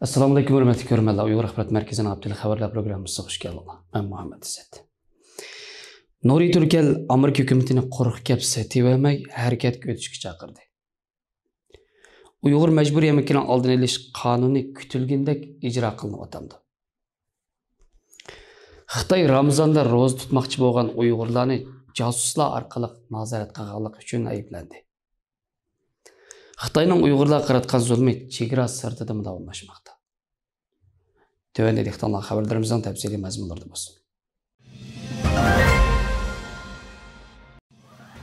Assalomu alaykum, hurmatli ko'ruvchilar. Uyg'ur axborot markazining Abdul xabarlar programmasiga xush keldinglar. Men Muhammad Izzat. Nuriy Turkel Amerika hukumatini quruq gap setivamay harakatga o'tishga chaqirdi. Uyg'ur majburiy emgakning oldini olish qonuni kutilgandek ijro qilinyapti. Xitoy Ramazonda ro'za tutmoqchi bo'lgan Uyg'urlarni josuslar orqali nazorat qilganlik uchun ayblandi. Xitoyning Uyg'urlar qaratgan zulmi chegara sirtida davomlashmoqda. Tövende diktanlar xabarlarımızdan tepsili mazmunlarda olsun.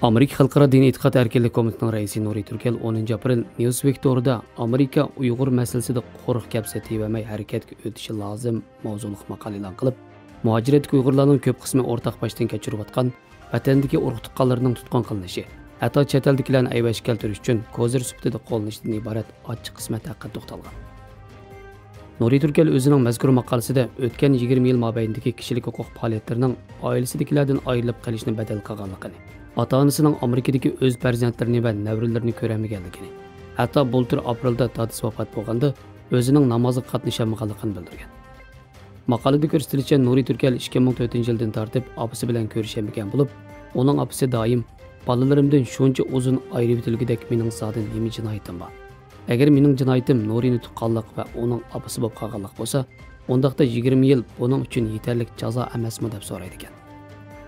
Amerika Xalqaro diniy e'tiqod erkinlik komitetining raisi Nuriy Turkel 10 aprel Newsweek to'g'rida Amerika Uyg'ur masalasida quruq gap setivamay harakatga o'tishi lozim mavzuliq maqola e'lon qilib, muhojiratga Uyg'urlarning ko'p qismi o'rtaq boshdan kechirayotgan vatandagi urug' tuqqanlarning tutqun qilinishi, hatto chet eldagilarni aybash keltirish uchun kozir sifatida qo'llanishdan iborat ochiq qismat haqida to'xtalgan. Nuriy Turkel o'zining mazkur maqolasida o'tgan 20 yil mobaynidagi kishilik huquq faoliyatlarining oilasidagilardan ayrilib qolishni badal qilganligini, ota-onasining Amerikadagi o'z farzandlarini va nevaralarini ko'ramaganligini, hatto bultur aprelda dadasi vafot bo'lganda o'zining namozga qatnashmaganligini bildirgan. Maqolada ko'rsatilishicha, Nuriy Turkel 2004-yildan tortib opasi bilan ko'rishmagan bo'lib, uning opasi doim "Bolalarimdan shuncha uzun ayirib etilgidek mening zodin nima jinoyatim bor? Agar mening jinoyatim Nuriyni tuqqanlik va uning opasi bo'lib qolganlik bo'lsa, undaqda 20 yil buning uchun yetarli jazo emasmi deb so'raydi ekan.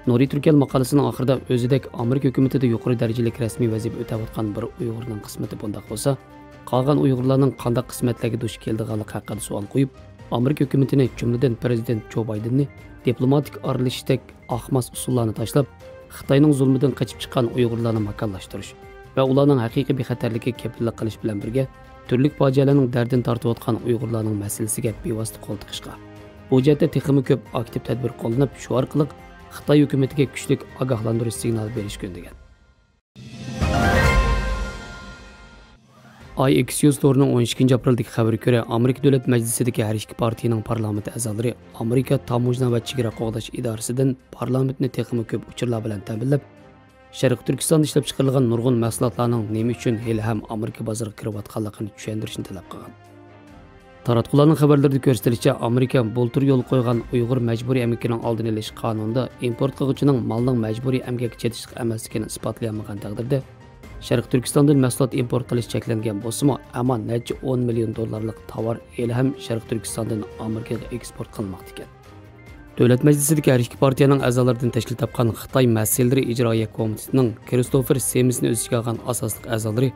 Nuriy Turkel maqolasining oxirida o'zidek Amerika hukumatida yuqori darajali rasmiy vazifa o'tayotgan bir Uyg'urning qismati bundaq bo'lsa, qolgan Uyg'urlarning qanday qismatlarga duch keldiganligi haqida savol qo'yib, Amerika hukumatini, jumladan prezident Jo Baydenni diplomatik aralashishdek ahmas usullarni tashlab, Xitoyning zulmidan qochib chiqqan Uyg'urlarni makonlashtirish va ularning haqiqiy bexatarligiga kepillik qilish bilan birga turli fojialarning dardini tortayotgan Uyg'urlarning masalasiga bevosita qo'l tiqishga, bu jihatda texnik ko'p aktiv tadbir qo'llanib, shu orqali Xitoy hukumatiga kuchli ogohlantirish signali berish ko'ndagan. Axios to'rining 12 apreldagi xabariga ko'ra, Amerika Davlat Majlisidagi har ikki partiyaning parlament a'zolari Amerika Tamojna va chegara qo'g'dash idorasidan parlamentni texnik ko'p uchurlar bilan ta'minlab, Sharq Turkistonda ishlab chiqarilgan nurg'un mahsulotlarning nima uchun hali ham Amerika bozoriga kirayotganligini tushuntirishni talab qilgan. Taratqularning xabarlarida ko'rsatilishicha, Amerika bultur yo'l qo'ygan Uyg'ur majburiy emgakining oldini olish qonunida import qiluvchining malning majburiy emgakka chetishlik emasligini isbotlayolmagan taqdirda Sharq Turkistondan mahsulot import qilish cheklangan bo'lsa-mu, ammo necha 10 million dollarlik tovar hali ham Sharq Turkistondan Amerikaga eksport qilinmoqda ekan. Davlat Majlisidagi har ikki partiyaning a'zolaridan tashkil topgan Xitoy masalalari ijroiya komitetining Kristofer Semisni o'z ichiga olgan asosli a'zolari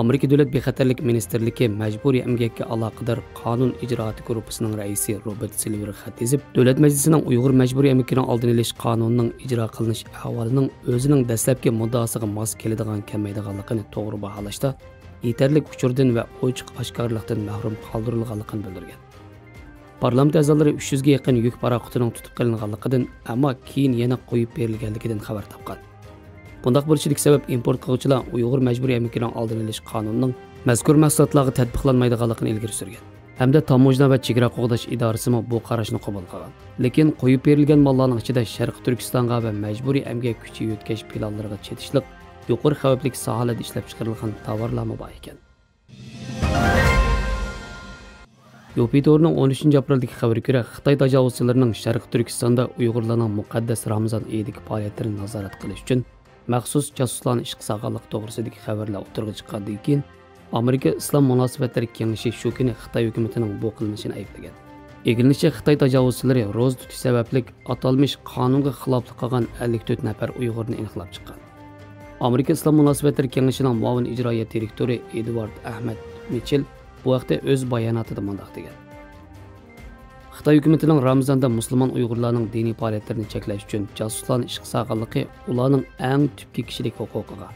Amerika Davlat bexatarlik ministerligi majburiy emgakka aloqador qonun ijroati guruhining raisi Robert Silver xat yozib, Davlat Majlisining Uyg'ur majburiy emgakining oldini olish qonunining ijro qilinish ahvolining o'zining dastlabki muddosiga mos keladigan kelmaydiganligini to'g'ri baholashda yetarli uchurdan va ochiq oshkorlikdan mahrum qoldirilganligini bildirgan. Parlament a'zolari 300 ga yaqin yuk paraxotining tutib qilinganligidan, ammo keyin yana qo'yib berilganligidan xabar topgan. Bundaq bo'lishining sabab import qiluvchilar Uyg'ur majburiy emgakining oldini olish qonunining mazkur mahsulotlarga tatbiqlanmaydiganligini ilgari surgan. Hamda Tamojna va chegara qo'g'dash idorasi bu qarashni qabul qilgan. Lekin qo'yib berilgan mallarning ichida Sharq Turkistonga va majburiy emgak kuchi yetkash planlariga chetishlik yuqori xavfli sohalarda ishlab chiqarilgan tovarlar bor ekan. Yopitorning 13 apreldagi xabariga ko'ra, Xitoy tajovuzchilarining Sharq Turkistonda Uyg'urlarning muqaddas Ramazon oyidagi faoliyatlarini nazorat qilish uchun maxsus josuslarni ishga solganlik to'g'risidagi xabarlar o'tirg'i chiqqandan keyin Amerika Islom munosabatlari kengashi shu kuni Xitoy hukumatining bu qilinishini ayblagan. Egilnishicha, Xitoy tajovuzchilari ro'za tutish sababli atalmish qonunga xiloflik qilgan 54 nafar Uyg'urni aniqlab chiqqan. Amerika Islom munosabatlari kengashining muavin ijroiya direktori Edward Ahmed Mitchell bu vaqtda o'z bayonotida mundaq degan: Xitoy hukumatining Ramazonda musulmon Uyg'urlarning diniy faoliyatlarini cheklash uchun josuslarni ishga solganligi ularning eng tubki kishilik huquqiga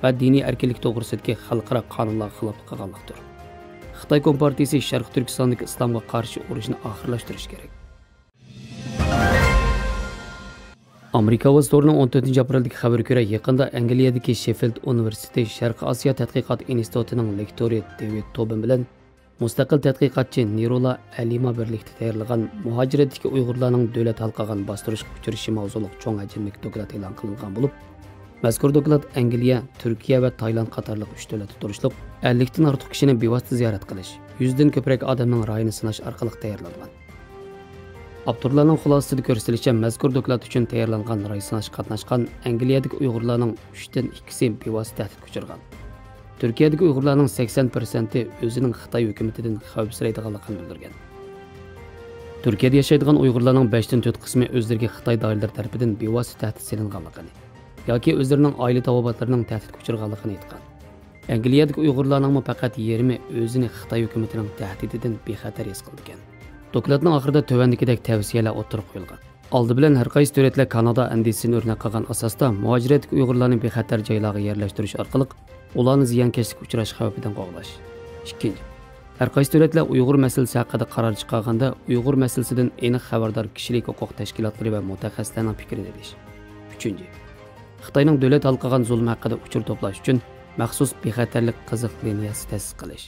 va diniy erkinlik to'g'risidagi xalqaro qonunlarga xilof qilganlikdir. Xitoy Kompartiyasi Sharq Turkistondagi islomga qarshi urushni oxirlashtirish kerak. Amerika Vostorining 14 apreldagi xabariga ko'ra, yaqinda Angliyadagi Sheffield Universiteti Sharqiy Osiyo tadqiqot institutining lektori David Tobin bilan mustaqil tadqiqotchi Nirola Alima birlikda tayyorlagan muhojiratdagi Uyg'urlarning davlat halqagan bostirishga uchrashi mavzuliq cho'ng hajmli doklad e'lon qilingan bo'lib, Mazkur doklad Angliya, Turkiya va Tayland qatorliq 3 davlatda turishliq 50 dan ortiq kishini bevosita ziyorat qilish, 100 dan ko'proq odamning rayini sinash orqali tayyorlangan. Avtorlarning xulosasida ko'rsatilishicha, mazkur doklad uchun tayyorlangan ray sinash qatnashgan Angliyadagi Uyg'urlarning 3 dan 2si bevosita tahdidga uchragan. Turkiyadagi Uyg'urlarning 80% o'zining Xitoy hukumatidan xavfsiraydiganligini bildirgan. Turkiyada yashaydigan Uyg'urlarning 5 dan 4 qismi o'zlariga Xitoy doiralari tomonidan bevosita tahdid solinganligini yoki o'zlarining oila tavobatlarining tahdidga uchraganligini aytgan. Angliyadagi Uyg'urlarning faqat yarmi o'zini Xitoy hukumatining tahdididan bexatar his qilgan. Dokladning oxirida tövandikidek tavsiyalar o'tirib qo'yilgan. Oldi bilan har qaysi davlatlar Kanada andisini o'rnak qilgan asosda muhojiratga Uyg'urlarni bexatar joylarga yerlashtirish orqali ularni ziyonkashlikka uchrash xavfidan qo'g'lash. Ikkinchi, har qaysi davlatlar Uyg'ur masalasi haqida qaror chiqarganda Uyg'ur masalasidan aniq xabardor kishilik huquq tashkilotlari va mutaxassislarning fikrini olish. Uchinchi, Xitoyning davlat halqagan zulm haqida uchur to'plash uchun maxsus bexatarlik qiziq liniyasi ta'sis qilish.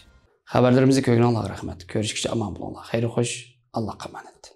Xabarlarimizni ko'rganlarga rahmat. Ko'rishguncha omon bo'linglar. Xayr xo'sh, Allohga emanet.